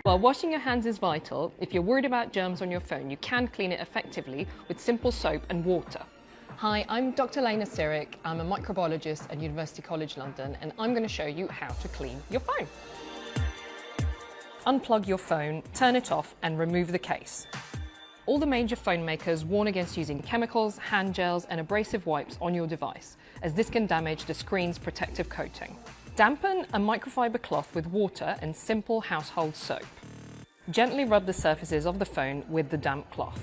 While washing your hands is vital, if you're worried about germs on your phone, you can clean it effectively with simple soap and water. Hi, I'm Dr. Lena Sirik. I'm a microbiologist at University College London, and I'm going to show you how to clean your phone. Unplug your phone, turn it off, and remove the case. All the major phone makers warn against using chemicals, hand gels, and abrasive wipes on your device, as this can damage the screen's protective coating. Dampen a microfiber cloth with water and simple household soap. Gently rub the surfaces of the phone with the damp cloth.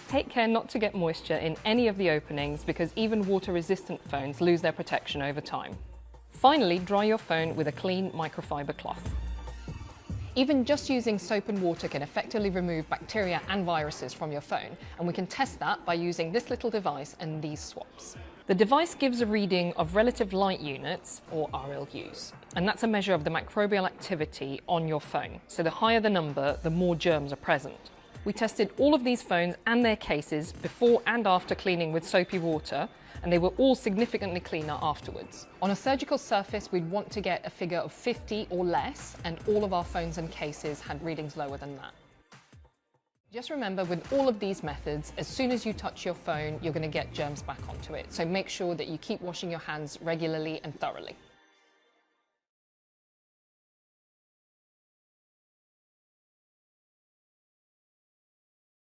Take care not to get moisture in any of the openings because even water-resistant phones lose their protection over time. Finally, dry your phone with a clean microfiber cloth. Even just using soap and water can effectively remove bacteria and viruses from your phone, and we can test that by using this little device and these swabs. The device gives a reading of relative light units, or RLUs, and that's a measure of the microbial activity on your phone. So the higher the number, the more germs are present. We tested all of these phones and their cases before and after cleaning with soapy water, and they were all significantly cleaner afterwards. On a surgical surface, we'd want to get a figure of 50 or less, and all of our phones and cases had readings lower than that. Just remember, with all of these methods, as soon as you touch your phone, you're going to get germs back onto it. So make sure that you keep washing your hands regularly and thoroughly.